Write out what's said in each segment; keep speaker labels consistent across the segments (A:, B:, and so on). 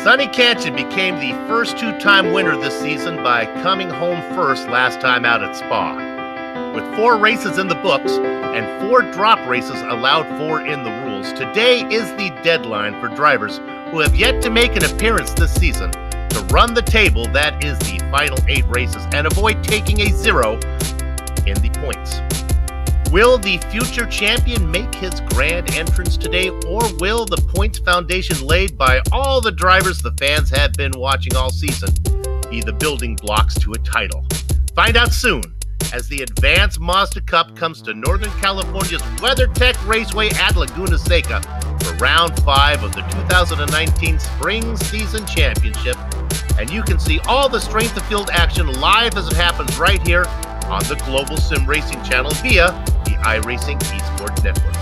A: Sonny Cantion became the first two-time winner this season by coming home first last time out at Spa. With 4 races in the books and 4 drop races allowed for in the rules, today is the deadline for drivers who have yet to make an appearance this season to run the table that is the final 8 races and avoid taking a 0 in the points. Will the future champion make his grand entrance today, or will the points foundation laid by all the drivers the fans have been watching all season be the building blocks to a title? Find out soon as the Advanced Mazda Cup comes to Northern California's WeatherTech Raceway at Laguna Seca for Round 5 of the 2019 Spring Season Championship. And you can see all the strength of field action live as it happens right here on the Global Sim Racing channel via the iRacing Esports Network.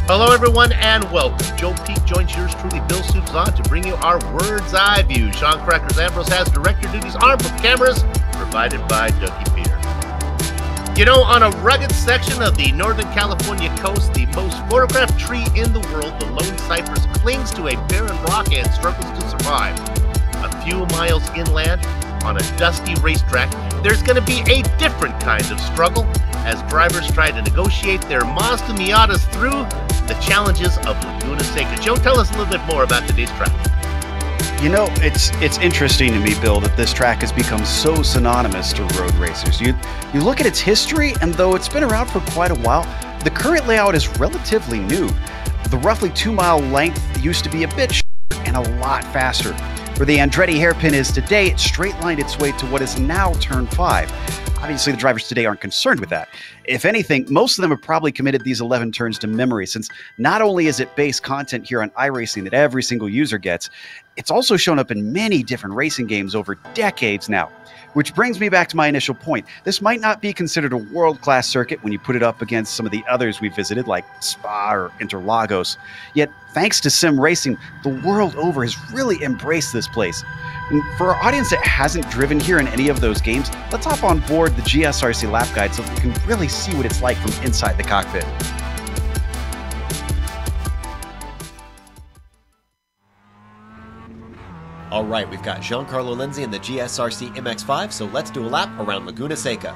A: Hello everyone and welcome. Joe Peak joins yours truly, Bill Soups to bring you our Word's Eye view. Sean Crackers Ambrose has director duties armed with cameras provided by Dougie Peter. You know, on a rugged section of the Northern California coast, the most photographed tree in the world, the lone cypress, clings to a barren rock and struggles to survive. A few miles inland, on a dusty racetrack, there's going to be a different kind of struggle as drivers try to negotiate their Mazda Miatas through the challenges of Laguna Seca. Joe, tell us a little bit more about today's track.
B: You know, it's interesting to me, Bill, that this track has become so synonymous to road racers. You look at its history, and though it's been around for quite a while, the current layout is relatively new. The roughly 2-mile length used to be a bit shorter and a lot faster. Where the Andretti hairpin is today, it straight-lined its way to what is now Turn 5. Obviously, the drivers today aren't concerned with that. If anything, most of them have probably committed these 11 turns to memory, since not only is it base content here on iRacing that every single user gets, it's also shown up in many different racing games over decades now. Which brings me back to my initial point. This might not be considered a world-class circuit when you put it up against some of the others we visited, like Spa or Interlagos. Yet, thanks to sim racing, the world over has really embraced this place. And for our audience that hasn't driven here in any of those games, let's hop on board the GSRC lap guide so we can really see what it's like from inside the cockpit.
C: All right, we've got Giancarlo Lenzi in the GSRC MX-5, so let's do a lap around Laguna Seca.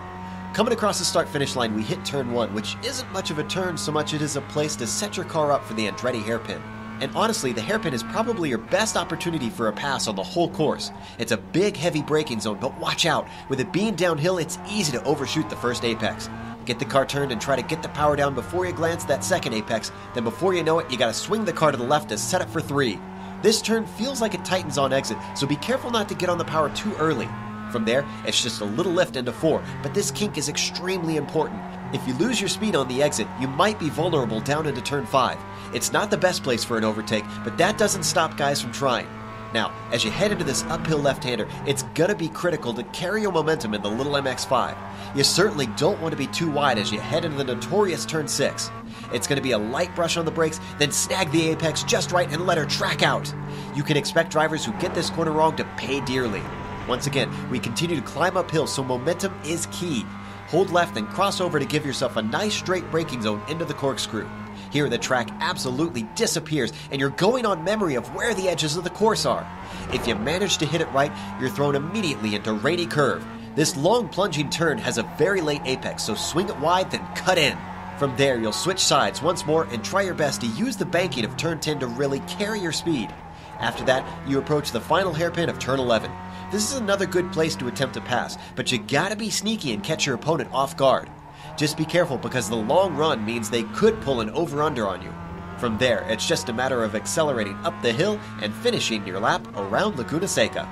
C: Coming across the start-finish line, we hit turn 1, which isn't much of a turn so much it is a place to set your car up for the Andretti hairpin. And honestly, the hairpin is probably your best opportunity for a pass on the whole course. It's a big, heavy braking zone, but watch out. With it being downhill, it's easy to overshoot the first apex. Get the car turned and try to get the power down before you glance that second apex. Then before you know it, you gotta swing the car to the left to set up for 3. This turn feels like it tightens on exit, so be careful not to get on the power too early. From there, it's just a little lift into 4, but this kink is extremely important. If you lose your speed on the exit, you might be vulnerable down into turn 5. It's not the best place for an overtake, but that doesn't stop guys from trying. Now, as you head into this uphill left-hander, it's gonna be critical to carry your momentum in the little MX-5. You certainly don't want to be too wide as you head into the notorious turn 6. It's going to be a light brush on the brakes, then snag the apex just right and let her track out. You can expect drivers who get this corner wrong to pay dearly. Once again, we continue to climb uphill, so momentum is key. Hold left and cross over to give yourself a nice straight braking zone into the corkscrew. Here the track absolutely disappears and you're going on memory of where the edges of the course are. If you manage to hit it right, you're thrown immediately into rainy curve. This long plunging turn has a very late apex, so swing it wide then cut in. From there, you'll switch sides once more and try your best to use the banking of turn 10 to really carry your speed. After that, you approach the final hairpin of turn 11. This is another good place to attempt to pass, but you gotta be sneaky and catch your opponent off guard. Just be careful because the long run means they could pull an over-under on you. From there, it's just a matter of accelerating up the hill and finishing your lap around Laguna Seca.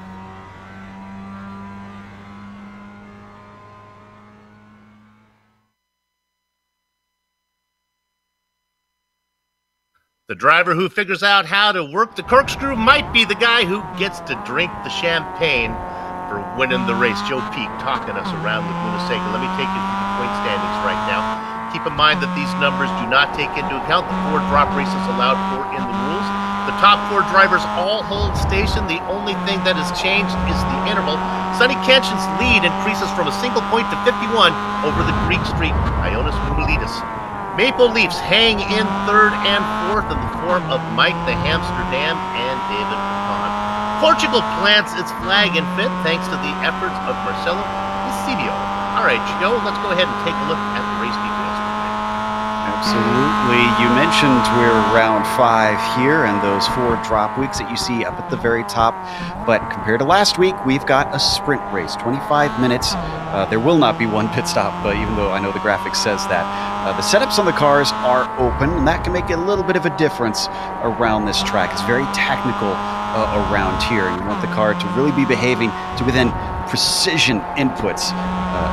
A: The driver who figures out how to work the corkscrew might be the guy who gets to drink the champagne for winning the race. Joe Peak talking us around Laguna Seca. Let me take you through the point standings right now. Keep in mind that these numbers do not take into account the 4 drop races allowed for in the rules. The top 4 drivers all hold station. The only thing that has changed is the interval. Sonny Cantion's lead increases from a single point to 51 over the Greek streak, Ioannis Moumoulides. Maple Leafs hang in 3rd and 4th in the form of Mike the Hamsterdam and David Pepin. Portugal plants its flag in fifth thanks to the efforts of Marcelo Eusebio. All right, Joe, let's go ahead and take a look at the race details.
B: Absolutely. You mentioned we're round 5 here and those 4 drop weeks that you see up at the very top. But compared to last week, we've got a sprint race, 25 minutes. There will not be one pit stop, even though I know the graphic says that. The setups on the cars are open, and that can make a little bit of a difference around this track. It's very technical around here. You want the car to really be behaving to within precision inputs.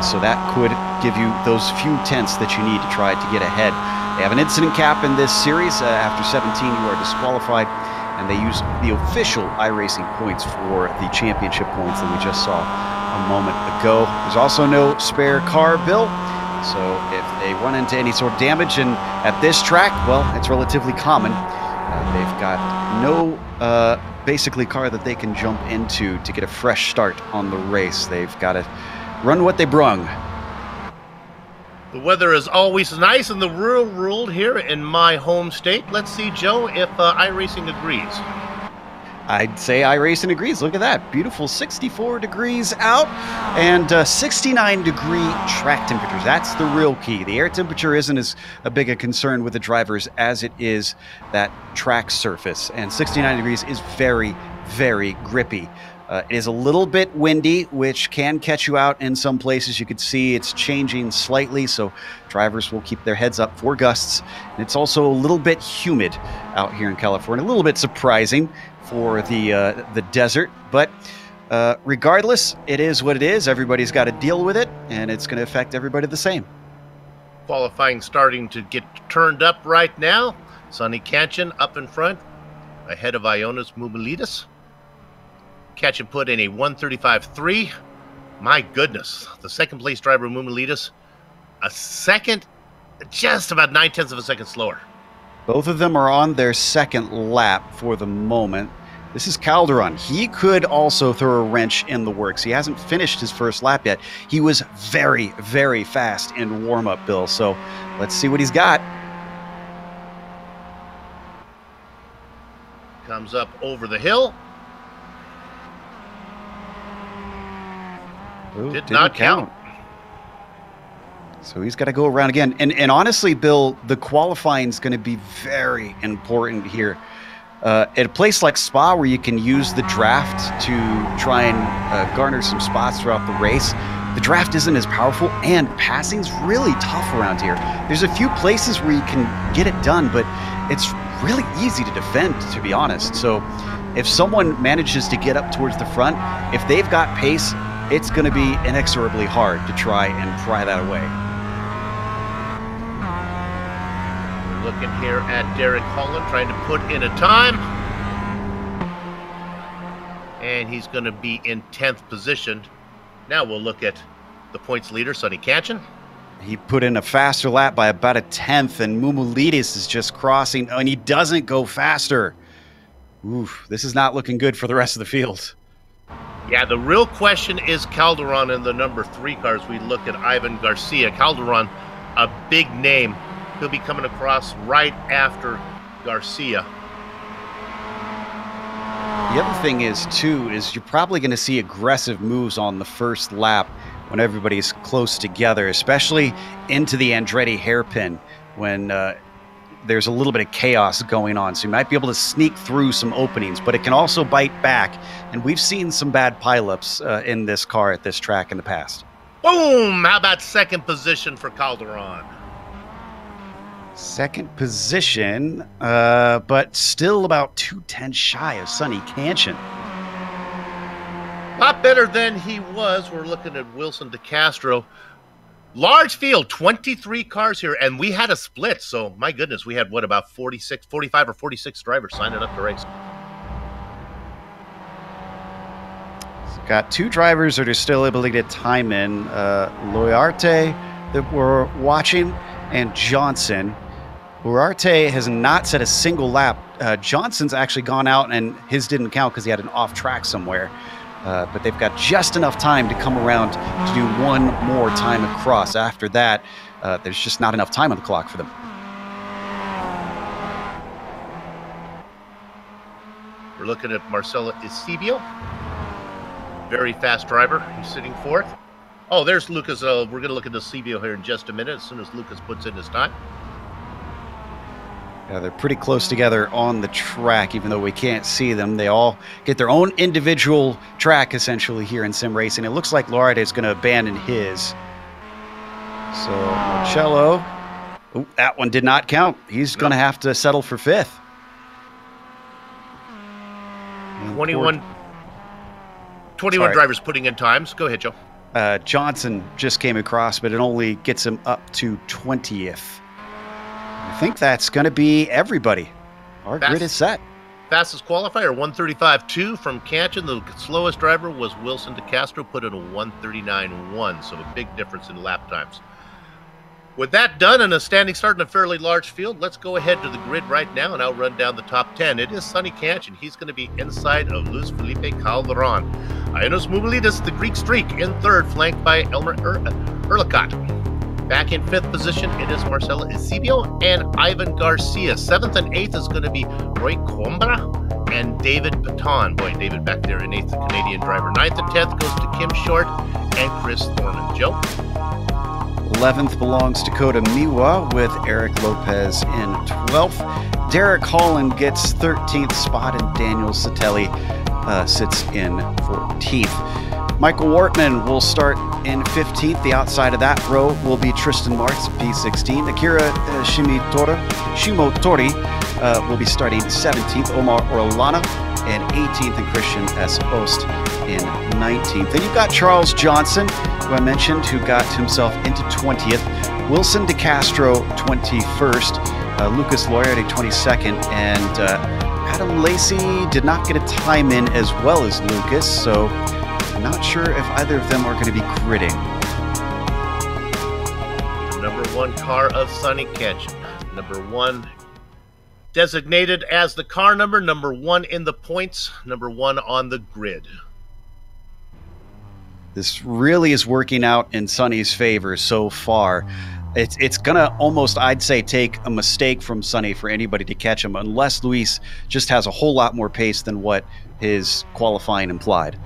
B: So that could give you those few tenths that you need to try to get ahead. They have an incident cap in this series. After 17, you are disqualified, and they use the official iRacing points for the championship points that we just saw a moment ago. There's also no spare car built, so if they run into any sort of damage, and at this track, well, it's relatively common. They've got no basically car that they can jump into to get a fresh start on the race. They've got to run what they brung.
A: The weather is always nice in the rural world here in my home state. Let's see, Joe, if iRacing agrees.
B: I'd say iRacing agrees. Look at that. Beautiful 64 degrees out and 69-degree track temperatures. That's the real key. The air temperature isn't as big a concern with the drivers as it is that track surface. And 69 degrees is very, very grippy. It is a little bit windy, which can catch you out in some places. You could see it's changing slightly, so drivers will keep their heads up for gusts. And it's also a little bit humid out here in California, a little bit surprising for the desert. But regardless, it is what it is. Everybody's got to deal with it, and it's going to affect everybody the same.
A: Qualifying starting to get turned up right now. Sonny Kanchan up in front, ahead of Ionas Mumilidis. Kanchan put in a 1:35.3. My goodness, the second place driver Mumilidis, a second, just about 9/10 of a second slower.
B: Both of them are on their second lap for the moment. This is Calderon. He could also throw a wrench in the works. He hasn't finished his first lap yet. He was very, very fast in warm-up, Bill. So let's see what he's got.
A: Comes up over the hill.
B: Ooh,
A: Did not count.
B: So he's got to go around again. And honestly, Bill, the qualifying is going to be very important here. At a place like Spa, where you can use the draft to try and garner some spots throughout the race, the draft isn't as powerful, and passing's really tough around here. There's a few places where you can get it done, but it's really easy to defend, to be honest. So if someone manages to get up towards the front, if they've got pace, it's going to be inexorably hard to try and pry that away.
A: We're looking here at Derek Holland trying to put in a time. And he's going to be in 10th position. Now we'll look at the points leader, Sonny Kanchan.
B: He put in a faster lap by about a 10th, and Mumilidis is just crossing, and he doesn't go faster. Oof, this is not looking good for the rest of the field.
A: Yeah, the real question is Calderon in the number 3 cars. We look at Ivan Garcia. Calderon, a big name. He'll be coming across right after Garcia.
B: The other thing is, too, is you're probably going to see aggressive moves on the first lap when everybody's close together, especially into the Andretti hairpin when there's a little bit of chaos going on. So you might be able to sneak through some openings, but it can also bite back. And we've seen some bad pileups in this car at this track in the past.
A: Boom! How about second position for Calderon?
B: Second position, but still about 2/10 shy of Sonny Kanchan.
A: A lot better than he was. We're looking at Wilson DeCastro. Large field, 23 cars here, and we had a split. So, my goodness, we had, what, about 45 or 46 drivers signing up to race.
B: Got 2 drivers that are still able to get time in. Loyarte that we're watching, and Johnson. Loyarte has not set a single lap. Johnson's actually gone out, and his didn't count because he had an off track somewhere. But they've got just enough time to come around to do one more time across. After that, there's just not enough time on the clock for them.
A: We're looking at Marcelo Eusebio. Very fast driver. He's sitting fourth. Oh, there's Lucas. We're going to look at Eusebio here in just a minute as soon as Lucas puts in his time.
B: Yeah, they're pretty close together on the track, even though we can't see them. They all get their own individual track, essentially, here in sim racing. It looks like Loride is going to abandon his. So, Marcello, ooh, that one did not count. He's going to have to settle for fifth.
A: 21 drivers putting in times. Go ahead, Joe.
B: Johnson just came across, but it only gets him up to 20th. I think that's going to be everybody. Our grid is set.
A: Fastest qualifier, 135.2 from Canton. The slowest driver was Wilson DeCastro, put in a 139.1, so a big difference in lap times. With that done and a standing start in a fairly large field, let's go ahead to the grid right now and I'll run down the top 10. It is Sonny Canton. He's going to be inside of Luis Felipe Calderon. Ioannis Moumoulidis, the Greek streak, in third, flanked by Elmer Erlicott. Back in fifth position, it is Marcelo Eusebio and Ivan Garcia. Seventh and eighth is going to be Roy Coimbra and David Paton. Boy, David back there in eighth, the Canadian driver. Ninth and 10th goes to Kim Short and Chris Thorman. Joe?
B: 11th belongs to Kota Miwa with Eric Lopez in 12th. Derek Holland gets 13th spot and Daniel Satelli sits in 14th. Michael Wortman will start in 15th. The outside of that row will be Tristan Marks, P16. Akira Shimotori will be starting 17th. Omar Orellana in 18th, and Christian S. Ost in 19th. Then you've got Charles Johnson, who I mentioned, who got himself into 20th. Wilson DeCastro, 21st. Lucas Loriarty, 22nd. And Adam Lacey did not get a time in as well as Lucas, so I'm not sure if either of them are going to be gridding.
A: Number one car of Sonny Canton. Number one designated as the car number one in the points, number one on the grid.
B: This really is working out in Sonny's favor so far. It's going to almost, I'd say, take a mistake from Sonny for anybody to catch him, unless Luis just has a whole lot more pace than what his qualifying implied.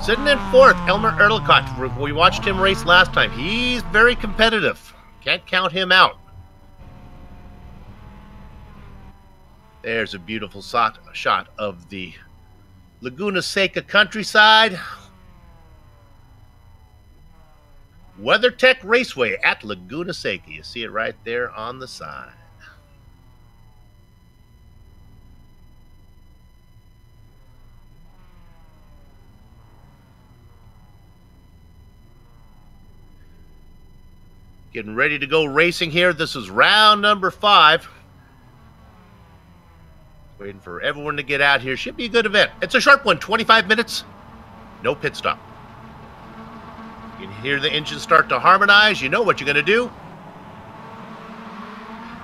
A: Sitting in fourth, Elmer Erlicott. We watched him race last time. He's very competitive. Can't count him out. There's a beautiful shot of the Laguna Seca countryside. WeatherTech Raceway at Laguna Seca. You see it right there on the side. Getting ready to go racing here. This is round number 5. Waiting for everyone to get out here. Should be a good event. It's a sharp one. 25 minutes. No pit stop. You can hear the engine start to harmonize. You know what you're going to do.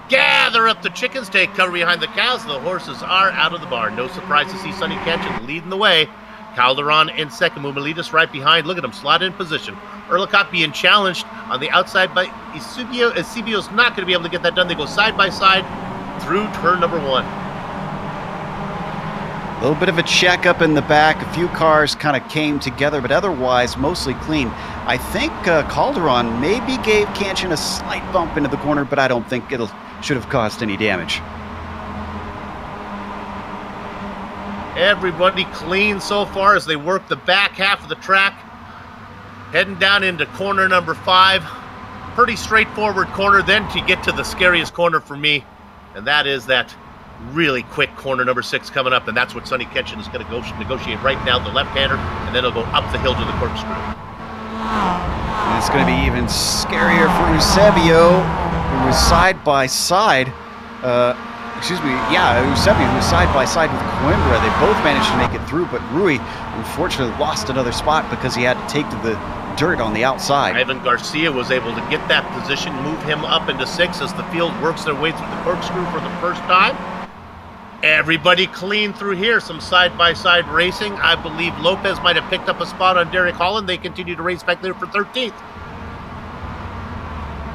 A: Gather up the chickens. Take cover behind the cows. The horses are out of the barn. No surprise to see Sonny Canton leading the way. Calderon in second. Moumoulidis right behind. Look at him slot in position. Erlicott being challenged on the outside by Eusebio. Eusebio's not going to be able to get that done. They go side by side through turn number 1.
B: A little bit of a check up in the back. A few cars kind of came together, but otherwise mostly clean. I think Calderon maybe gave Canton a slight bump into the corner, but I don't think should have caused any damage.
A: Everybody clean so far as they work the back half of the track. Heading down into corner number 5. Pretty straightforward corner. Then to get to the scariest corner for me, and that is that really quick corner number 6 coming up, and that's what Sonny Canton is going to negotiate right now, the left-hander, and then it'll go up the hill to the corkscrew.
B: And it's going to be even scarier for Eusebio, who was side by side. Eusebio was side by side with Coimbra. They both managed to make it through, but Rui unfortunately lost another spot because he had to take to the dirt on the outside.
A: Ivan Garcia was able to get that position, move him up into 6 as the field works their way through the corkscrew for the first time. Everybody clean through here. Some side-by-side racing. I believe Lopez might have picked up a spot on Derek Holland. They continue to race back there for 13th.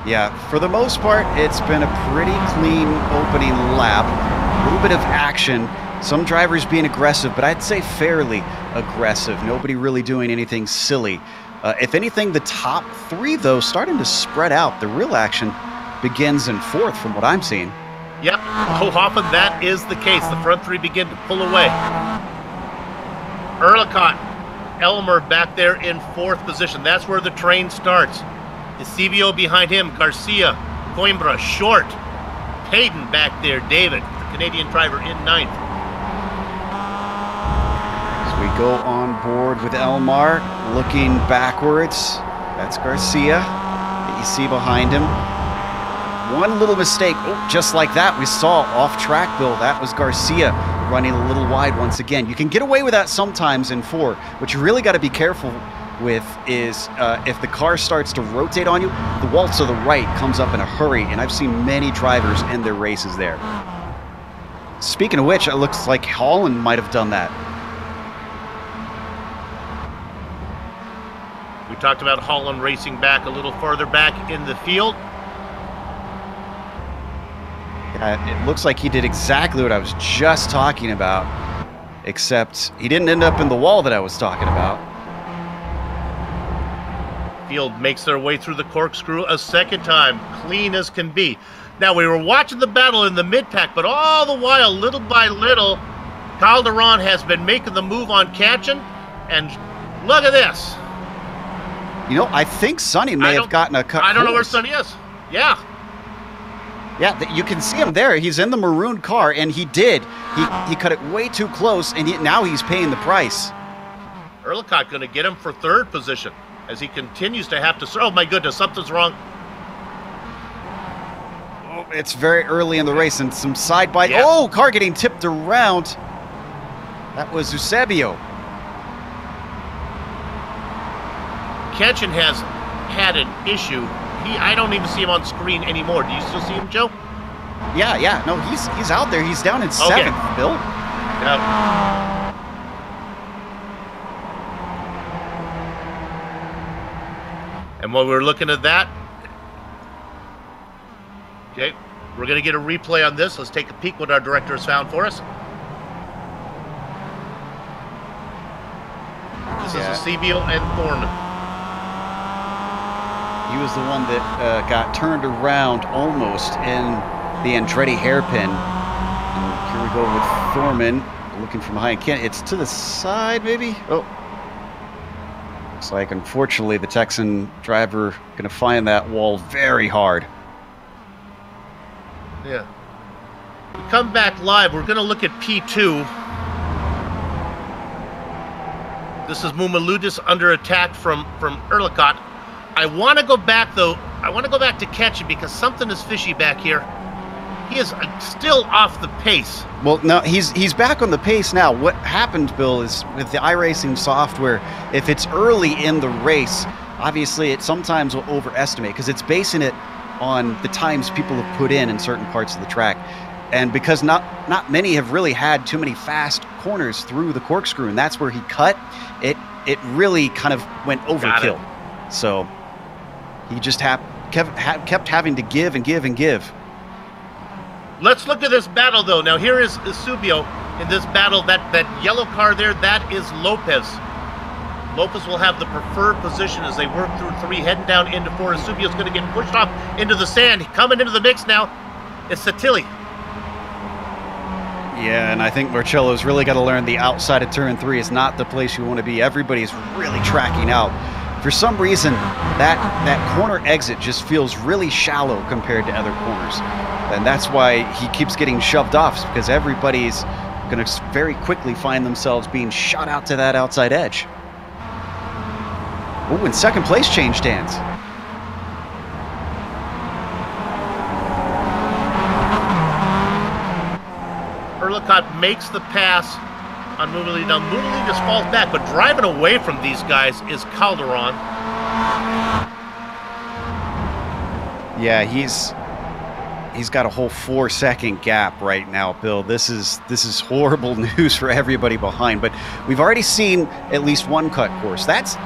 B: Yeah, for the most part, it's been a pretty clean opening lap. A little bit of action Some drivers being aggressive, but I'd say fairly aggressive. Nobody really doing anything silly. If anything, the top three, though, starting to spread out. The real action begins in fourth from what I'm seeing.
A: Yep, so often that is the case. The front three begin to pull away. Erlicott, Elmer back there in fourth position. That's where the train starts. Eusebio behind him, Garcia, Coimbra, Short, Payton back there, David, the Canadian driver, in ninth.
B: As we go on board with Elmar, looking backwards, that's Garcia that you see behind him. One little mistake, oh, just like that, we saw off track, Bill. That was Garcia running a little wide once again. You can get away with that sometimes in four. What you really got to be careful with is if the car starts to rotate on you, the wall to the right comes up in a hurry, and I've seen many drivers end their races there. Speaking of which, it looks like Holland might have done that.
A: We talked about Holland racing back a little farther back in the field.
B: It looks like he did exactly what I was just talking about, except he didn't end up in the wall that I was talking about.
A: Field makes their way through the corkscrew a second time, clean as can be. Now, we were watching the battle in the mid-pack, but all the while, little by little, Calderon has been making the move on Katchen, and look at this.
B: You know, I think Sonny may have gotten a cut.
A: I don't know where Sonny is. Yeah.
B: Yeah, you can see him there. He's in the maroon car, and he did. He cut it way too close, and now he's paying the price.
A: Erlicott going to get him for third position as he continues to have to... Oh, my goodness, something's wrong.
B: Oh, it's very early in the race, and some side bite.
A: Yeah.
B: Oh, car getting tipped around. That was Eusebio.
A: Katchen has had an issue. I don't even see him on screen anymore. Do you still see him, Joe?
B: Yeah. No, he's out there. He's down in seventh, Bill.
A: Yep. And while we're looking at that, okay, we're going to get a replay on this. Let's take a peek what our director has found for us. This is Eusebio and Thorman.
B: He was the one that got turned around almost in the Andretti hairpin. And here we go with Thorman looking from behind. It's to the side, maybe? Oh. Looks like, unfortunately, the Texan driver going to find that wall very hard.
A: Yeah. We come back live. We're going to look at P2. This is Mumaloudis under attack from Erlicott. I want to go back, though. I want to go back to Katchen because something is fishy back here. He is still off the pace.
B: Well, no, he's back on the pace now. What happened, Bill, is with the iRacing software, if it's early in the race, obviously it sometimes will overestimate because it's basing it on the times people have put in certain parts of the track. And because not many have really had too many fast corners through the corkscrew, and that's where he cut, it really kind of went overkill. So he just kept having to give and give and give.
A: Let's look at this battle, though. Now, here is Eusebio in this battle. That yellow car there, that is Lopez. Lopez will have the preferred position as they work through three, heading down into four. Eusebio's going to get pushed off into the sand. Coming into the mix now is Satilli.
B: Yeah, and I think Marcello's really got to learn the outside of turn three is not the place you want to be. Everybody's really tracking out. For some reason, that corner exit just feels really shallow compared to other corners. And that's why he keeps getting shoved off, because everybody's going to very quickly find themselves being shot out to that outside edge. Oh, and second place changed hands.
A: Erlicott makes the pass on Mumali. Now, Mumali just falls back, but driving away from these guys is Calderon.
B: Yeah, he's got a whole 4-second gap right now, Bill. This is horrible news for everybody behind. But we've already seen at least one cut course. That's,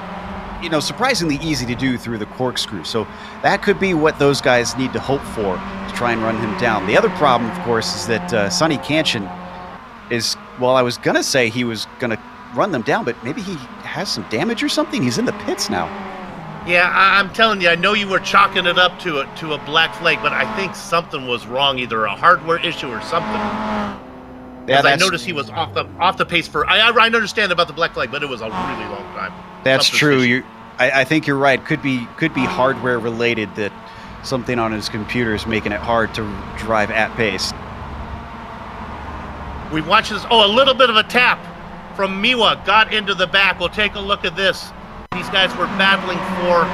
B: surprisingly easy to do through the corkscrew. So that could be what those guys need to hope for to try and run him down. The other problem, of course, is that Sonny Katchen is Well, I was going to say he was going to run them down, but maybe he has some damage or something. He's in the pits now.
A: Yeah, I'm telling you, I know you were chalking it up to a black flag, but I think something was wrong, either a hardware issue or something. Yeah, I noticed he was off the pace for. I understand about the black flag, but it was a really long time.
B: That's true. I think you're right. Could be hardware related, that something on his computer is making it hard to drive at pace.
A: We watched this. Oh, a little bit of a tap from Miwa. Got into the back. We'll take a look at this. These guys were battling for,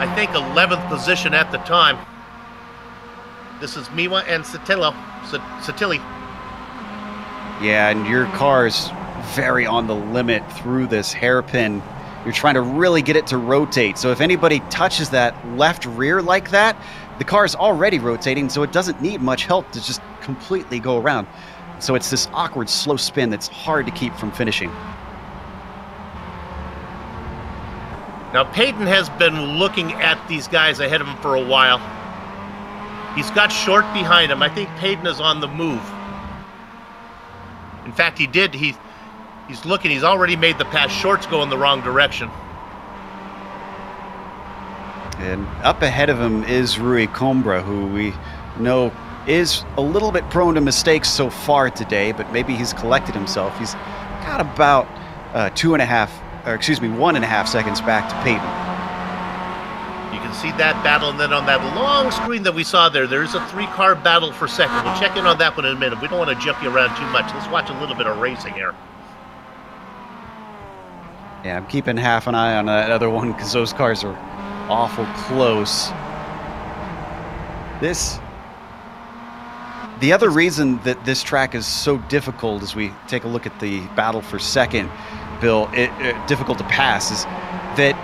A: I think, 11th position at the time. This is Miwa and Satilli.
B: Yeah, and your car's very on the limit through this hairpin. You're trying to really get it to rotate. So if anybody touches that left rear like that, the car's already rotating, so it doesn't need much help to just completely go around. So it's this awkward slow spin that's hard to keep from finishing.
A: Now, Peyton has been looking at these guys ahead of him for a while. He's got Short behind him. I think Peyton is on the move. In fact, he did. He's looking. He's already made the pass. Short's going the wrong direction.
B: And up ahead of him is Rui Coimbra, who we know is a little bit prone to mistakes so far today, but maybe he's collected himself. He's got about 1.5 seconds back to Peyton.
A: You can see that battle, and then on that long screen that we saw there's a 3-car battle for second. We'll check in on that one in a minute. We don't want to jump you around too much. Let's watch a little bit of racing here.
B: Yeah, I'm keeping half an eye on that other one because those cars are awful close. The other reason that this track is so difficult as we take a look at the battle for second, Bill, difficult to pass, is that,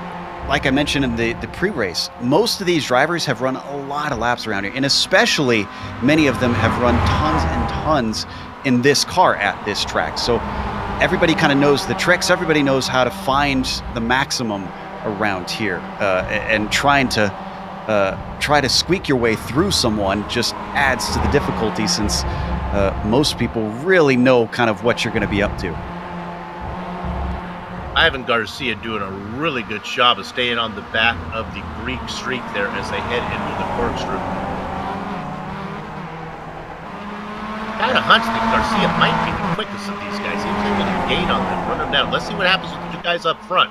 B: like I mentioned in the pre-race, most of these drivers have run a lot of laps around here, and especially many of them have run tons and tons in this car at this track. So everybody kind of knows the tricks. Everybody knows how to find the maximum around here, and try to squeak your way through someone just adds to the difficulty, since most people really know kind of what you're going to be up to.
A: Ivan Garcia doing a really good job of staying on the back of the Greek streak there as they head into the corkscrew. Kind of hunch that Garcia might be the quickest of these guys. He was able to gain on them, run them down. Let's see what happens with the two guys up front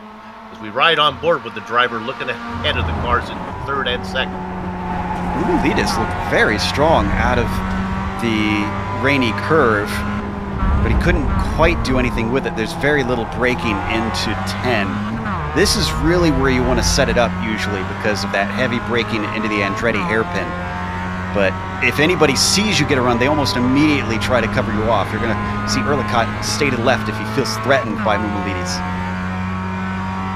A: as we ride on board with the driver looking ahead of the cars in third and second.
B: Moulides looked very strong out of the rainy curve, but he couldn't quite do anything with it. There's very little braking into 10. This is really where you want to set it up usually because of that heavy braking into the Andretti hairpin. But if anybody sees you get a run, they almost immediately try to cover you off. You're going to see Erlicott stay to the left if he feels threatened by Moulides.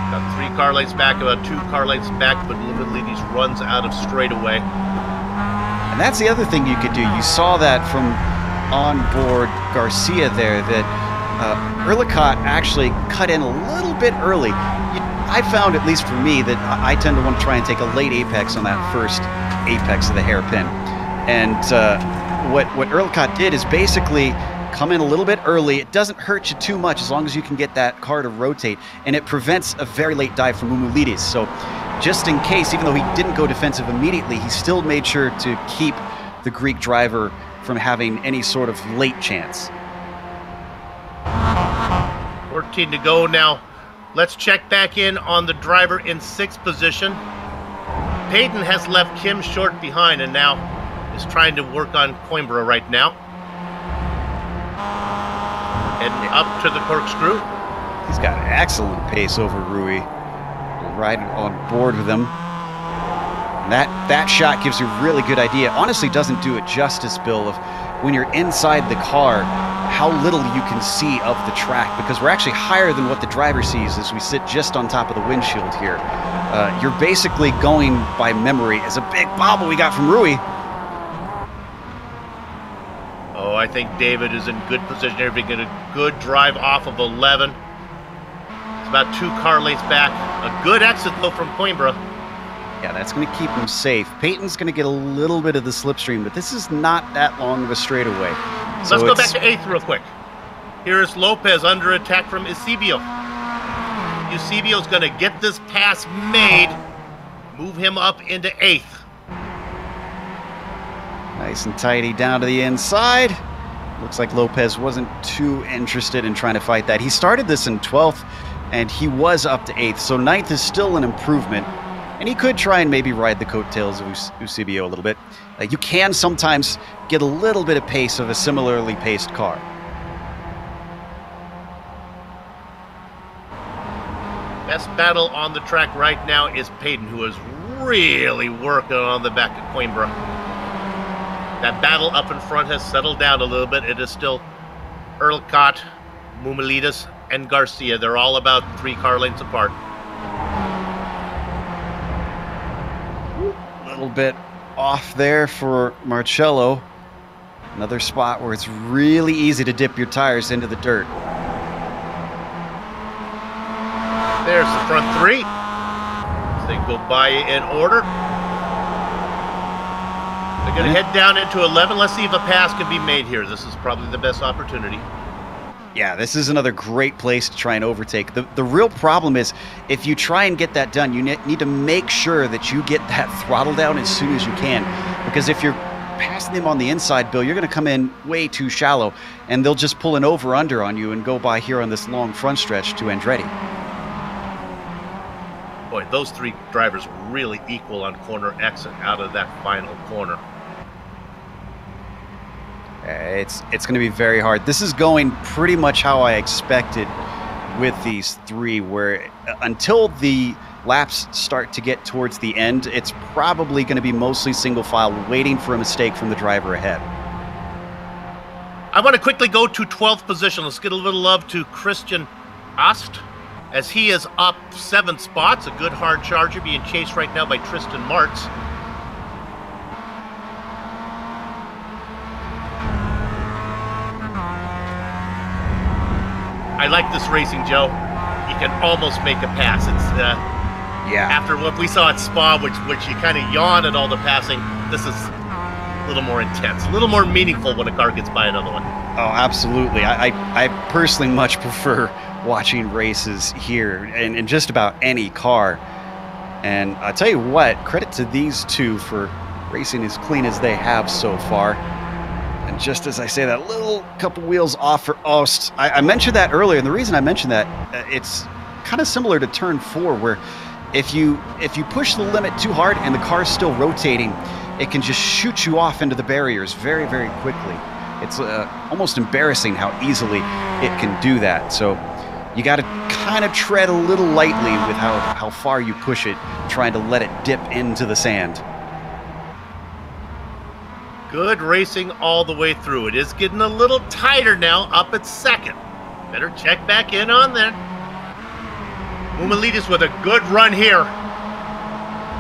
A: About 3 car lengths back, about 2 car lengths back, but Moulides runs out of straightaway.
B: And that's the other thing you could do. You saw that from onboard Garcia there, that Erlicott actually cut in a little bit early. I found, at least for me, that I tend to want to try and take a late apex on that first apex of the hairpin. And what Erlicott did is basically come in a little bit early. It doesn't hurt you too much as long as you can get that car to rotate, and it prevents a very late dive from Moulides. So just in case, even though he didn't go defensive immediately, he still made sure to keep the Greek driver from having any sort of late chance.
A: 14 to go now. Let's check back in on the driver in 6th position. Peyton has left Kim Short behind and now is trying to work on Coimbra right now. Heading up to the corkscrew.
B: He's got an excellent pace over Rui. Right on board with him. And that shot gives you a really good idea. Honestly, doesn't do it justice, Bill, of when you're inside the car, how little you can see of the track, because we're actually higher than what the driver sees as we sit just on top of the windshield here. You're basically going by memory. As a big bobble we got from Rui.
A: Oh, I think David is in good position here to get a good drive off of 11. It's about 2 car lengths back. A good exit, though, from Coimbra.
B: Yeah, that's going to keep him safe. Peyton's going to get a little bit of the slipstream, but this is not that long of a straightaway.
A: So let's go back to 8th real quick. Here's Lopez under attack from Eusebio. Eusebio's going to get this pass made, move him up into 8th.
B: Nice and tidy down to the inside. Looks like Lopez wasn't too interested in trying to fight that. He started this in 12th, and he was up to 8th, so 9th is still an improvement. And he could try and maybe ride the coattails of Eusebio a little bit. You can sometimes get a little bit of pace of a similarly paced car.
A: Best battle on the track right now is Payton, who is really working on the back of Coimbra. That battle up in front has settled down a little bit. It is still Erlicott, Mumalides, and Garcia. They're all about 3 car lengths apart.
B: A little bit off there for Marcello. Another spot where it's really easy to dip your tires into the dirt.
A: There's the front 3. They go by in order. They're going to head down into 11. Let's see if a pass can be made here. This is probably the best opportunity.
B: Yeah, this is another great place to try and overtake. The real problem is if you try and get that done, you need to make sure that you get that throttle down as soon as you can. Because if you're passing them on the inside, Bill, you're going to come in way too shallow, and they'll just pull an over-under on you and go by here on this long front stretch to Andretti.
A: Boy, those 3 drivers really equal on corner exit out of that final corner.
B: It's going to be very hard. This is going pretty much how I expected with these 3, where until the laps start to get towards the end, it's probably going to be mostly single file, waiting for a mistake from the driver ahead.
A: I want to quickly go to 12th position. Let's get a little love to Christian Ast, as he is up 7 spots. A good hard charger being chased right now by Tristan Martz. I like this racing, Joe. You can almost make a pass. It's
B: yeah.
A: After what we saw at Spa, which you kind of yawn at all the passing, this is a little more intense, a little more meaningful when a car gets by another one.
B: Oh, absolutely. I personally much prefer watching races here in just about any car. And I'll tell you what, credit to these 2 for racing as clean as they have so far. And just as I say that, little couple wheels off for Ost. I mentioned that earlier, and the reason I mentioned that, it's kind of similar to turn 4, where if you push the limit too hard and the car's still rotating, it can just shoot you off into the barriers very, very quickly. It's almost embarrassing how easily it can do that. So you got to kind of tread a little lightly with how far you push it, trying to let it dip into the sand.
A: Good racing all the way through. It is getting a little tighter now, up at 2nd. Better check back in on that. Mumalides with a good run here.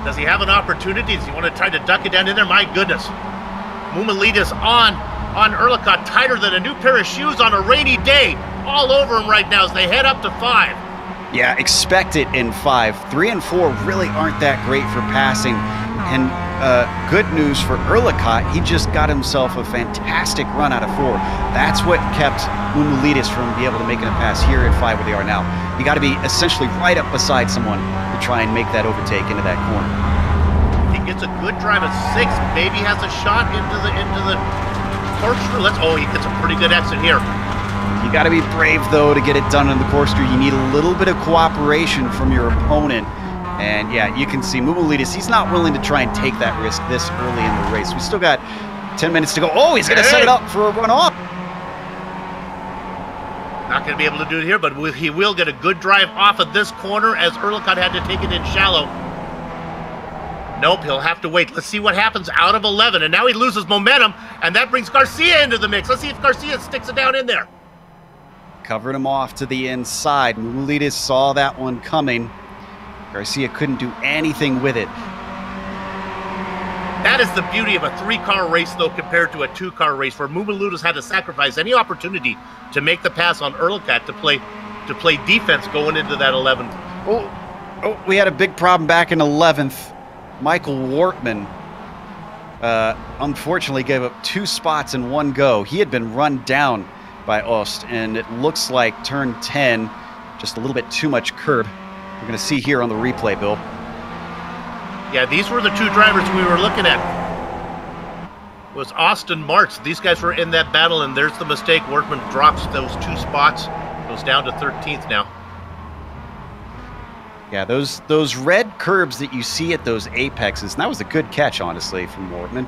A: Does he have an opportunity? Does he want to try to duck it down in there? My goodness. Mumalides on Erlicott, tighter than a new pair of shoes on a rainy day. All over him right now as they head up to 5.
B: Yeah, expect it in 5. 3 and 4 really aren't that great for passing. And good news for Erlicott, he just got himself a fantastic run out of 4. That's what kept Mumalides from being able to make a pass here at 5 where they are now. You got to be essentially right up beside someone to try and make that overtake into that corner.
A: He gets a good drive at 6. Maybe has a shot into the corkscrew. He gets a pretty good exit here.
B: You got to be brave, though, to get it done in the corkscrew. You need a little bit of cooperation from your opponent. And yeah, you can see Mumalides, he's not willing to try and take that risk this early in the race. We still got 10 minutes to go. Oh, he's going to set it up for a runoff.
A: Not going to be able to do it here, but he will get a good drive off of this corner as Erlicott had to take it in shallow. Nope, he'll have to wait. Let's see what happens out of 11. And now he loses momentum, and that brings Garcia into the mix. Let's see if Garcia sticks it down in there.
B: Covered him off to the inside. Mumalides saw that one coming. Garcia couldn't do anything with it.
A: That is the beauty of a 3-car race, though, compared to a 2-car race, where Mumalides had to sacrifice any opportunity to make the pass on Erlicott to play defense going into that 11th.
B: Oh, we had a big problem back in 11th. Michael Wortman unfortunately gave up 2 spots in one go. He had been run down by Ost, and it looks like turn 10, just a little bit too much curb. We're going to see here on the replay, Bill.
A: Yeah, these were the two drivers we were looking at. It was Austin Martz. These guys were in that battle, and there's the mistake. Workman drops those 2 spots, goes down to 13th now.
B: Yeah, those red curbs that you see at those apexes, and that was a good catch, honestly, from Workman.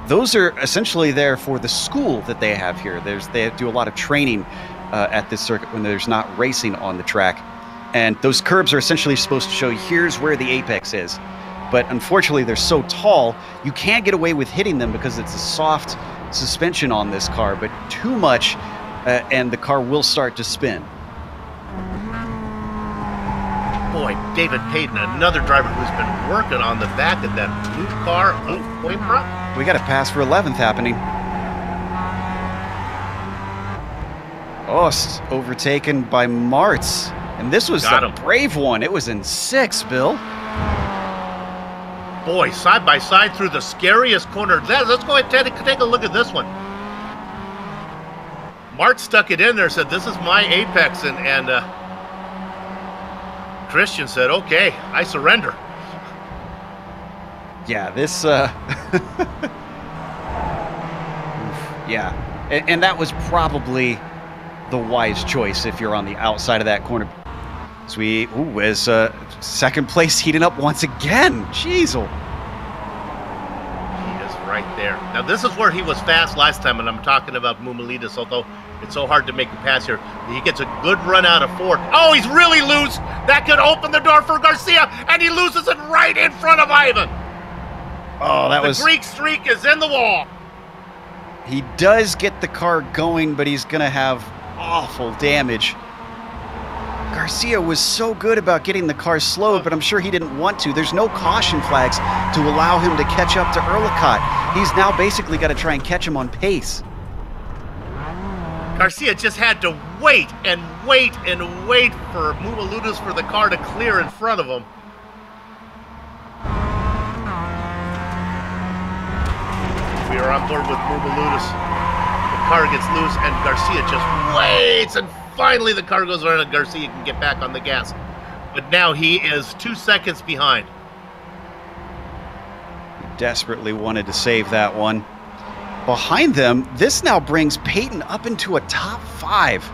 B: Those are essentially there for the school that they have here. They do a lot of training at this circuit when there's not racing on the track. And those curbs are essentially supposed to show you here's where the apex is. But unfortunately, they're so tall, you can't get away with hitting them because it's a soft suspension on this car, but too much, and the car will start to spin.
A: Boy, David Payton, another driver who's been working on the back of that blue car of Coimbra.
B: We got a pass for 11th happening. Ost overtaken by Martz. And this was a brave one. It was in 6th, Bill.
A: Boy, side by side through the scariest corner. Let's go ahead and take a look at this one. Martz stuck it in there, said, this is my apex, and Christian said, okay, I surrender.
B: Yeah, this, yeah, and that was probably the wise choice if you're on the outside of that corner. So as second place heating up once again. Jeez. He
A: is right there. Now, this is where he was fast last time, and I'm talking about Mumalides, although it's so hard to make a pass here. He gets a good run out of 4th. Oh, he's really loose. That could open the door for Garcia, and he loses it right in front of Ivan.
B: Oh, the
A: Greek streak is in the wall.
B: He does get the car going, but he's going to have awful damage. Garcia was so good about getting the car slowed, but I'm sure he didn't want to. There's no caution flags to allow him to catch up to Erlicott. He's now basically got to try and catch him on pace.
A: Garcia just had to wait and wait and wait for Mumalides for the car to clear in front of him. We are on board with Mumalides. The car gets loose, and Garcia just waits, and finally the car goes around, and Garcia can get back on the gas. But now he is 2 seconds behind.
B: He desperately wanted to save that one. Behind them, this now brings Payton up into a top 5.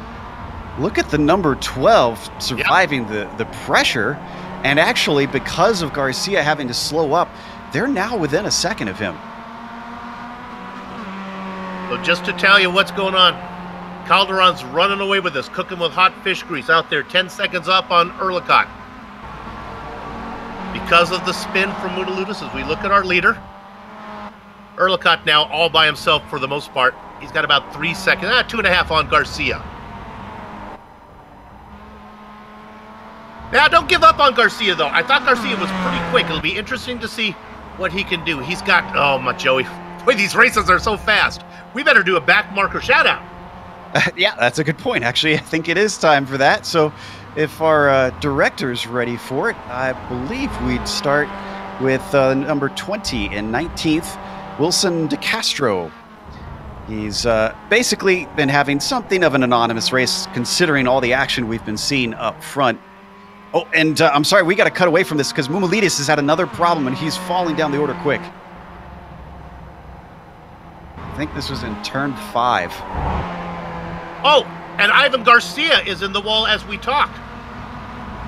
B: Look at the number 12 surviving the pressure, and actually, because of Garcia having to slow up, they're now within a second of him.
A: So just to tell you what's going on, Calderon's running away with this, cooking with hot fish grease out there, 10 seconds up on Erlicott. Because of the spin from Mumalides, as we look at our leader, Erlicott now all by himself for the most part. He's got about 3 seconds, 2.5 on Garcia. Now, don't give up on Garcia, though. I thought Garcia was pretty quick. It'll be interesting to see what he can do. He's got, oh, my Joey. Boy, these races are so fast. We better do a back marker shout-out.
B: Yeah, that's a good point. Actually, I think it is time for that. So if our director's ready for it, I believe we'd start with number 20 and 19th, Wilson DeCastro. He's basically been having something of an anonymous race, considering all the action we've been seeing up front. Oh, and I'm sorry, we got to cut away from this because Mumalides has had another problem, and he's falling down the order quick. I think this was in turn 5.
A: Oh, and Ivan Garcia is in the wall as we talk.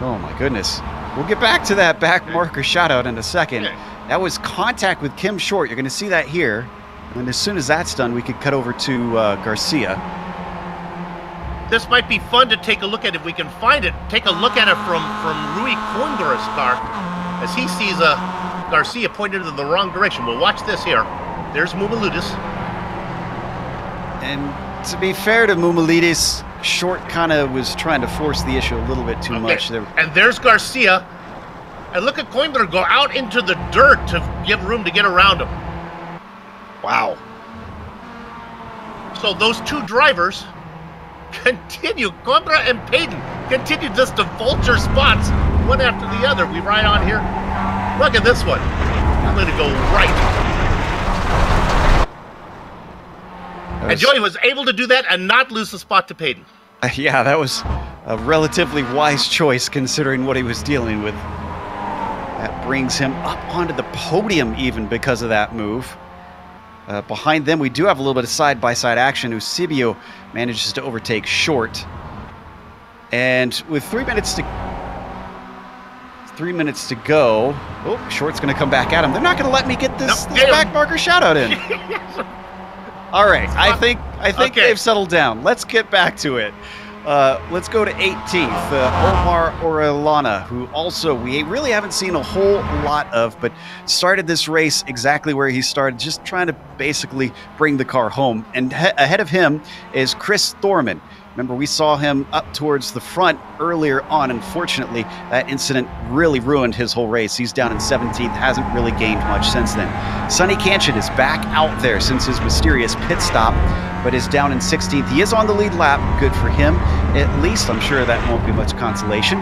B: Oh, my goodness. We'll get back to that back marker shout-out in a second.
A: Okay.
B: That was contact with Kim Short. You're going to see that here. And as soon as that's done, we could cut over to Garcia.
A: This might be fun to take a look at if we can find it. Take a look at it from Rui Coimbra's car as he sees Garcia pointed in the wrong direction. We'll watch this here. There's Mumalides.
B: And to be fair to Mumalides, Short kind of was trying to force the issue a little bit too much there.
A: And there's Garcia. And look at Coimbra go out into the dirt to give room to get around him.
B: Wow.
A: So those two drivers continue, Coimbra and Payton, continue just to vulture spots one after the other. We ride on here. Look at this one. I'm going to go right. And Joey was able to do that and not lose the spot to Peyton.
B: Yeah, that was a relatively wise choice considering what he was dealing with. That brings him up onto the podium even because of that move. Behind them, we do have a little bit of side-by-side action. Eusebio manages to overtake Short. And with 3 minutes to go, oh, Short's going to come back at him. They're not going to let me get this back marker shout-out in. All right, I think okay. They've settled down. Let's get back to it. Let's go to 18th, Omar Orellana, who also we really haven't seen a whole lot of, but started this race exactly where he started, just trying to basically bring the car home. And ahead of him is Chris Thorman. Remember, we saw him up towards the front earlier on. Unfortunately, that incident really ruined his whole race. He's down in 17th, hasn't really gained much since then. Sonny Kanchan is back out there since his mysterious pit stop, but is down in 16th. He is on the lead lap. Good for him. At least, I'm sure that won't be much consolation.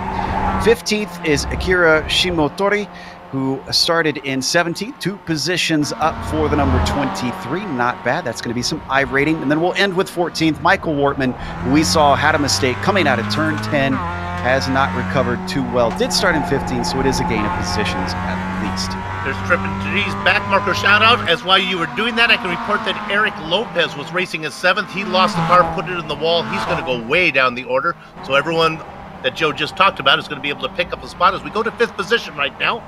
B: 15th is Akira Shimotori, who started in 17th, 2 positions up for the number 23. Not bad. That's going to be some I-rating. And then we'll end with 14th, Michael Wortman, who we saw had a mistake coming out of turn 10, has not recovered too well. Did start in 15th, so it is a gain of positions at least.
A: There's Triple G's back marker shout out. As while you were doing that, I can report that Eric Lopez was racing as 7th. He lost the car, put it in the wall. He's going to go way down the order. So everyone that Joe just talked about is going to be able to pick up a spot as we go to 5th position right now.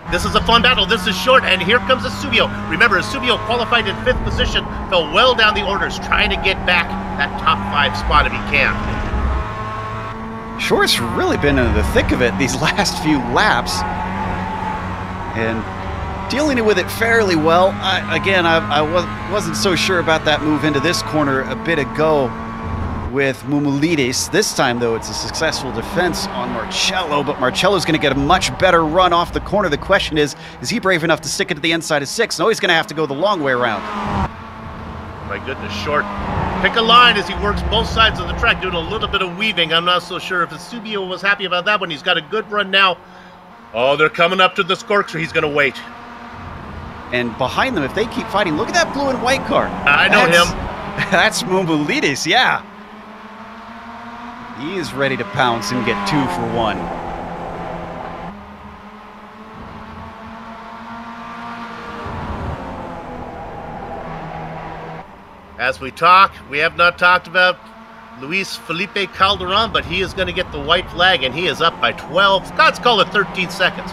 A: This is a fun battle. This is Short, and here comes Eusebio. Remember, Eusebio qualified in 5th position, fell well down the orders, trying to get back that top 5 spot if he can.
B: Short's really been in the thick of it these last few laps, and dealing with it fairly well. I wasn't so sure about that move into this corner a bit ago with Mumulidis. This time, though, it's a successful defense on Marcello, but Marcello's going to get a much better run off the corner. The question is he brave enough to stick it to the inside of 6? No, he's going to have to go the long way around.
A: My goodness, Short. Pick a line as he works both sides of the track, doing a little bit of weaving. I'm not so sure if Eusebio was happy about that one. He's got a good run now. Oh, they're coming up to the corkscrew. He's going to wait.
B: And behind them, if they keep fighting, look at that blue and white car.
A: I know him.
B: That's Mumulidis, yeah. He is ready to pounce and get 2 for 1.
A: As we talk, we have not talked about Luis Felipe Calderon, but he is going to get the white flag, and he is up by 12. Let's call it 13 seconds.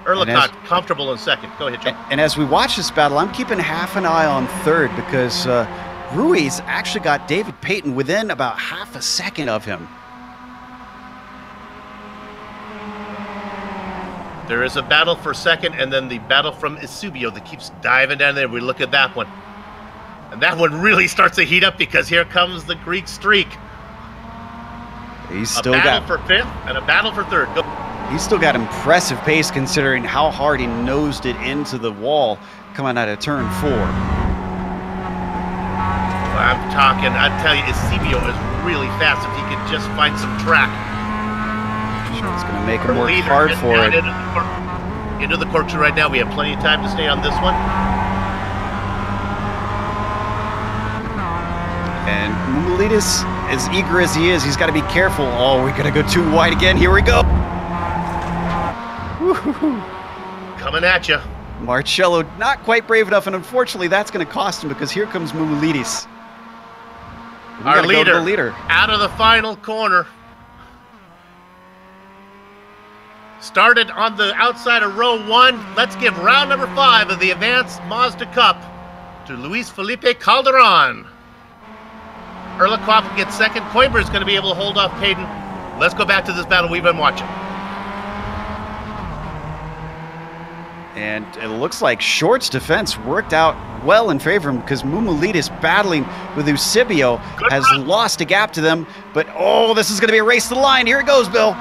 A: Erlicott comfortable in 2nd. Go ahead, Joe.
B: And as we watch this battle, I'm keeping half an eye on 3rd because Ruiz actually got David Payton within about half a second of him.
A: There is a battle for 2nd, and then the battle from Eusebio that keeps diving down there. We look at that one. And that one really starts to heat up because here comes the Greek streak.
B: He's still
A: got a battle for 5th and a battle for 3rd. Go.
B: He's still got impressive pace considering how hard he nosed it into the wall coming out of turn 4.
A: I'm talking, I tell you, Eusebio is really fast if he can just find some track.
B: It's going to make him work hard for it.
A: Into the corkscrew right now. We have plenty of time to stay on this one.
B: And Mumulidis, as eager as he is, he's got to be careful. Oh, we're going to go too wide again. Here we go.
A: Coming at you.
B: Marcello not quite brave enough, and unfortunately that's going to cost him because here comes Mumulidis.
A: Our leader, out of the final corner. Started on the outside of row 1. Let's give round number 5 of the Advanced Mazda Cup to Luis Felipe Calderon. Erlikov gets 2nd. Coimbra is going to be able to hold off Payton. Let's go back to this battle we've been watching.
B: And it looks like Short's defense worked out well in favor of him because Mumulidis battling with Eusebio has lost a gap to them. But, oh, this is going to be a race to the line. Here it goes, Bill.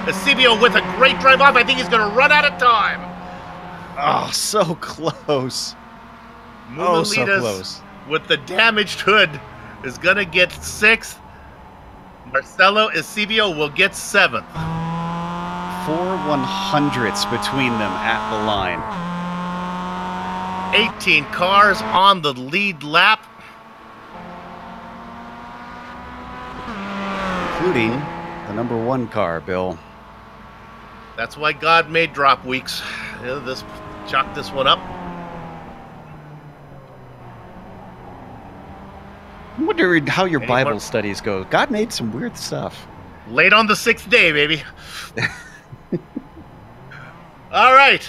A: Eusebio with a great drive off. I think he's going to run out of time.
B: Oh, so close.
A: Oh, so close. With the damaged hood is going to get 6th. Marcelo Eusebio will get 7th.
B: 4 100ths between them at the line.
A: 18 cars on the lead lap,
B: including the #1 car, Bill.
A: That's why God made drop weeks. Chalk this one up.
B: I wonder how your Bible studies go. God made some weird stuff.
A: Late on the 6th day, baby. All right.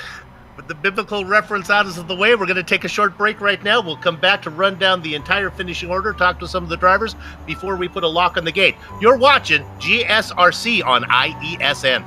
A: With the biblical reference out of the way, we're going to take a short break right now. We'll come back to run down the entire finishing order, talk to some of the drivers before we put a lock on the gate. You're watching GSRC on IESN.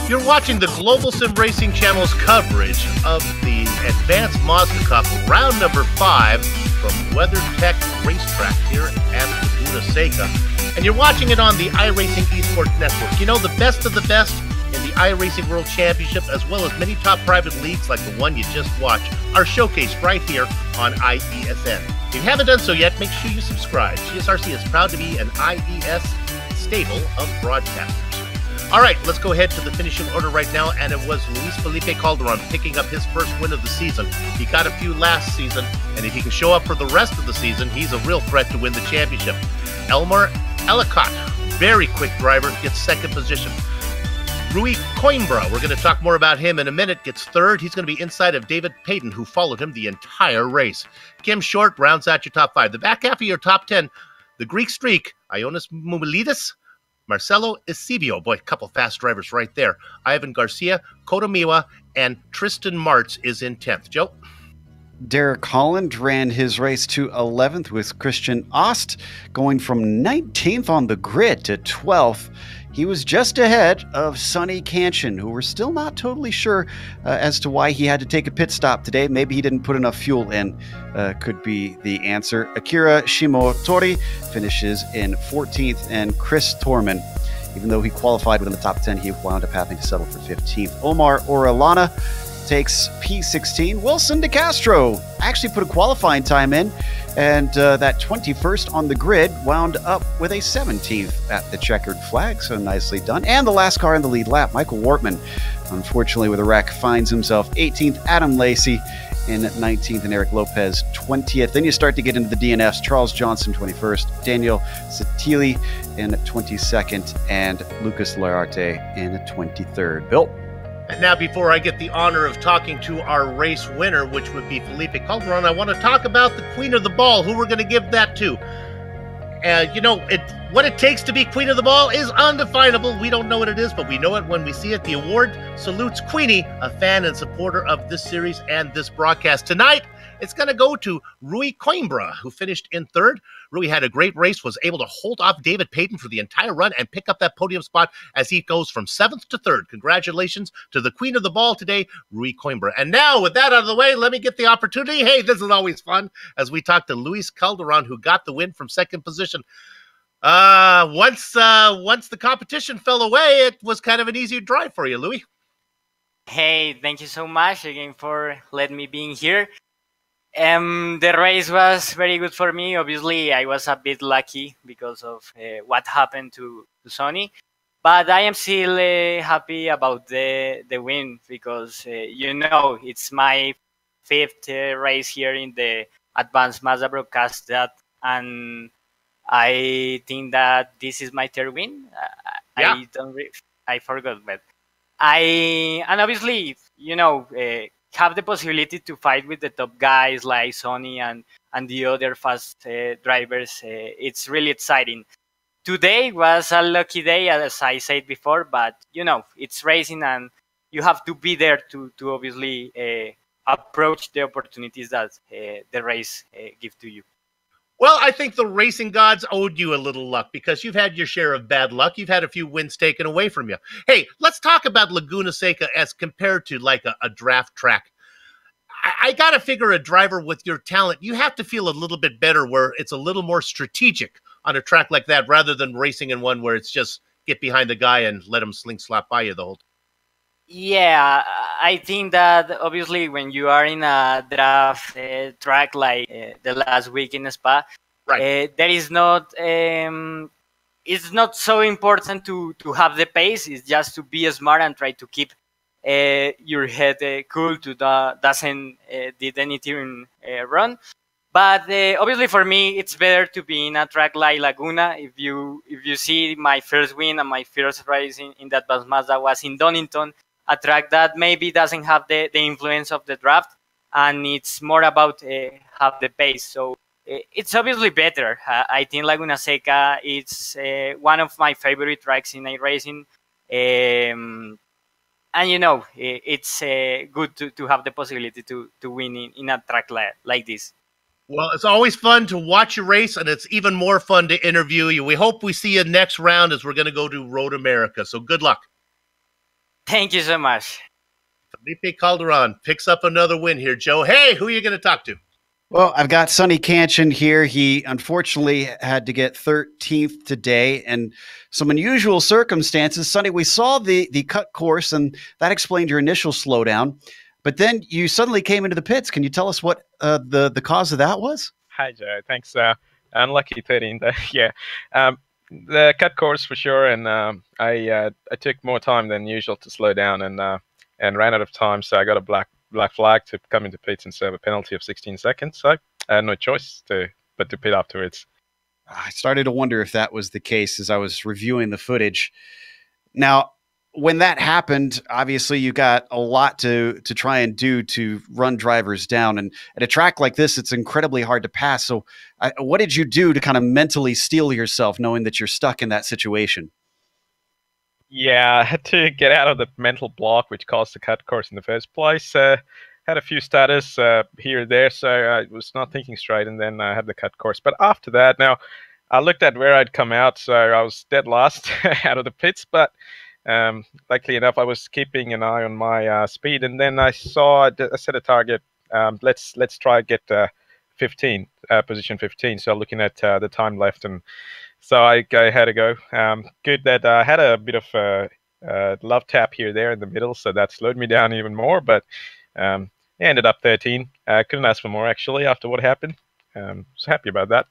A: You're watching the Global Sim Racing Channel's coverage of the Advanced Mazda Cup, round number 5 from WeatherTech Racetrack here at Laguna, Seca. And you're watching it on the iRacing Esports Network. You know, the best of the best in the iRacing World Championship, as well as many top private leagues like the one you just watched, are showcased right here on IESN. If you haven't done so yet, make sure you subscribe. GSRC is proud to be an IES stable of broadcasters. All right, let's go ahead to the finishing order right now, and it was Luis Felipe Calderon picking up his first win of the season. He got a few last season, and if he can show up for the rest of the season, he's a real threat to win the championship. Elmer Ellicott, very quick driver, gets second position. Rui Coimbra, we're going to talk more about him in a minute, gets third. He's going to be inside of David Payton, who followed him the entire race. Kim Short rounds out your top 5. The back half of your top 10, the Greek streak, Ioannis Moumilidis, Marcelo Eusebio, boy, a couple fast drivers right there. Ivan Garcia, Kota Miwa, and Tristan Martz is in 10th. Joe?
B: Derek Holland ran his race to 11th with Christian Ost, going from 19th on the grid to 12th. He was just ahead of Sonny Cancian, who we're still not totally sure as to why he had to take a pit stop today. Maybe he didn't put enough fuel in, could be the answer. Akira Shimotori finishes in 14th, and Chris Torman, even though he qualified within the top 10, he wound up having to settle for 15th. Omar Orellana takes P16. Wilson DeCastro actually put a qualifying time in, and that 21st on the grid wound up with a 17th at the checkered flag, so nicely done. And the last car in the lead lap, Michael Wortman, unfortunately with a wreck, finds himself 18th. Adam Lacey in 19th, and Eric Lopez 20th. Then you start to get into the DNFs. Charles Johnson 21st, Daniel Satili in 22nd, and Lucas Larte in 23rd. Bill?
A: And now, before I get the honor of talking to our race winner, which would be Felipe Calderon, I want to talk about the Queen of the Ball, who we're going to give that to. You know, what it takes to be Queen of the Ball is undefinable. We don't know what it is, but we know it when we see it. The award salutes Queenie, a fan and supporter of this series and this broadcast. Tonight, it's going to go to Rui Coimbra, who finished in third. Rui had a great race, was able to hold off David Payton for the entire run and pick up that podium spot as he goes from 7th to 3rd. Congratulations to the Queen of the Ball today, Rui Coimbra. And now, with that out of the way, let me get the opportunity. Hey, this is always fun, as we talk to Luis Calderon, who got the win from 2nd position. Once the competition fell away, it was kind of an easier drive for you, Louis.
D: Hey, thank you so much again for letting me be here. The race was very good for me. Obviously, I was a bit lucky because of what happened to Sonny, but I am still happy about the win because you know, it's my 5th race here in the Advanced Mazda broadcast, and I think that this is my 3rd win.
A: Yeah.
D: I forgot, but and obviously, you know, have the possibility to fight with the top guys like Sonny and the other fast drivers. It's really exciting. Today was a lucky day, as I said before, but you know, it's racing and you have to be there to obviously approach the opportunities that the race give to you.
A: Well, I think the racing gods owed you a little luck because you've had your share of bad luck. You've had a few wins taken away from you. Hey, let's talk about Laguna Seca as compared to like a draft track. I got to figure a driver with your talent, you have to feel a little bit better where it's a little more strategic on a track like that rather than racing in one where it's just get behind the guy and let him sling slap by you the whole time.
D: Yeah, I think that obviously when you are in a draft track like the last week in Spa,
A: right.
D: There is not it's not so important to have the pace. It's just to be smart and try to keep your head cool to doesn't did anything wrong. But obviously for me, it's better to be in a track like Laguna. If you see my first win and my first race in that Advanced Mazda was in Donington, a track that maybe doesn't have the influence of the draft, and it's more about have the pace. So it's obviously better. I think Laguna Seca is one of my favorite tracks in iRacing. And you know, it's good to have the possibility to win in a track like this.
A: Well, it's always fun to watch you race, and it's even more fun to interview you. We hope we see you next round as we're going to go to Road America. So good luck.
D: Thank you so much.
A: Felipe Calderon picks up another win here, Joe. Hey, who are you going to talk to?
B: Well, I've got Sonny Canchin here. He unfortunately had to get 13th today, and some unusual circumstances. Sonny, we saw the cut course, and that explained your initial slowdown. But then you suddenly came into the pits. Can you tell us what the cause of that was?
E: Hi, Joe. Thanks. Unlucky 13th. Yeah. The cut course for sure, and I took more time than usual to slow down and ran out of time, so I got a black flag to come into pits and serve a penalty of 16 seconds. So I had no choice but to pit afterwards.
B: I started to wonder if that was the case as I was reviewing the footage. Now, when that happened, obviously you got a lot to try and do to run drivers down. And at a track like this, it's incredibly hard to pass. So what did you do to kind of mentally steel yourself knowing that you're stuck in that situation?
E: Yeah, I had to get out of the mental block which caused the cut course in the first place. Had a few stutters here and there, so I was not thinking straight, and then I had the cut course. But after that, now I looked at where I'd come out, so I was dead last out of the pits, but luckily enough, I was keeping an eye on my speed, and then I set a target. Let's try get 15, position 15. So looking at the time left, and so I had to go. Good that I had a bit of love tap here there in the middle, so that slowed me down even more. But I ended up 13. Couldn't ask for more actually after what happened. So happy about that.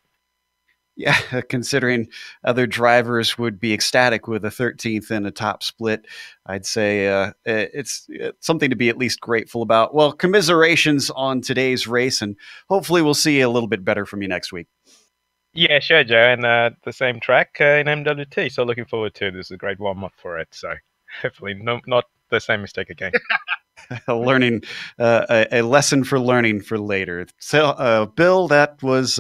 B: Yeah, considering other drivers would be ecstatic with a 13th in a top split, I'd say it's something to be at least grateful about. Well, commiserations on today's race, and hopefully we'll see a little bit better from you next week.
E: Yeah, sure, Joe, and the same track in MWT, so looking forward to it. This is a great warm-up for it, so hopefully not the same mistake again.
B: Learning a lesson for learning for later. So, Bill, that was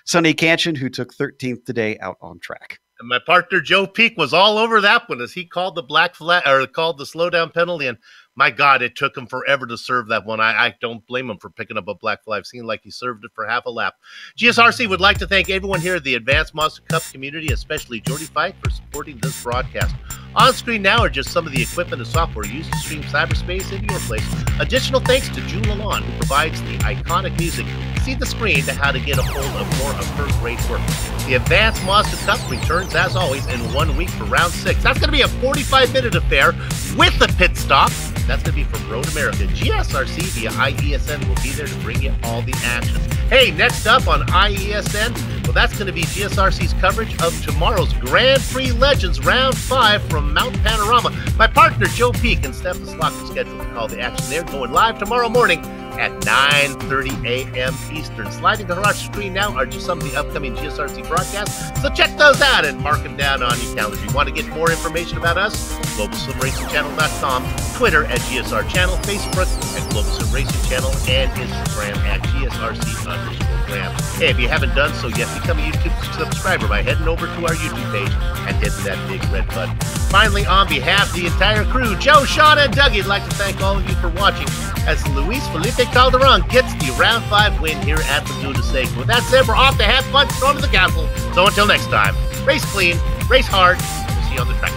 B: Sonny Canchin, who took 13th today out on track.
A: And my partner Joe Peak was all over that one as he called the black flag or called the slowdown penalty. And my God, it took him forever to serve that one. I don't blame him for picking up a black flag. It seemed like he served it for half a lap. GSRC would like to thank everyone here at the Advanced Mazda Cup community, especially Jordy Fike, for supporting this broadcast. On screen now are just some of the equipment and software used to stream cyberspace into your place. Additional thanks to June Lalonde, who provides the iconic music. See the screen to how to get a hold of more of her great work. The Advanced Mazda Cup returns, as always, in 1 week for round 6. That's going to be a 45-minute affair with a pit stop. That's going to be from Road America. GSRC via IESN will be there to bring you all the action. Hey, next up on IESN, well, that's going to be GSRC's coverage of tomorrow's Grand Prix Legends Round 5 from Mount Panorama. My partner, Joe Peak, and Steph Slock are scheduled to call the action. They're going live tomorrow morning at 9:30 a.m. Eastern. Sliding to our screen now are just some of the upcoming GSRC broadcasts, so check those out and mark them down on your calendar. If you want to get more information about us, GlobalSimRacingChannel.com, Twitter at GSR Channel, Facebook at Global Sim Racing Channel, and Instagram at GSRC_Graham. Hey, if you haven't done so yet, become a YouTube subscriber by heading over to our YouTube page and hitting that big red button. Finally, on behalf of the entire crew, Joe, Sean, and Dougie, I'd like to thank all of you for watching as Luis Felipe Calderon gets the Round 5 win here at Laguna Seca. With that said, we're off to have fun storming the castle. So until next time, race clean, race hard, and we'll see you on the track.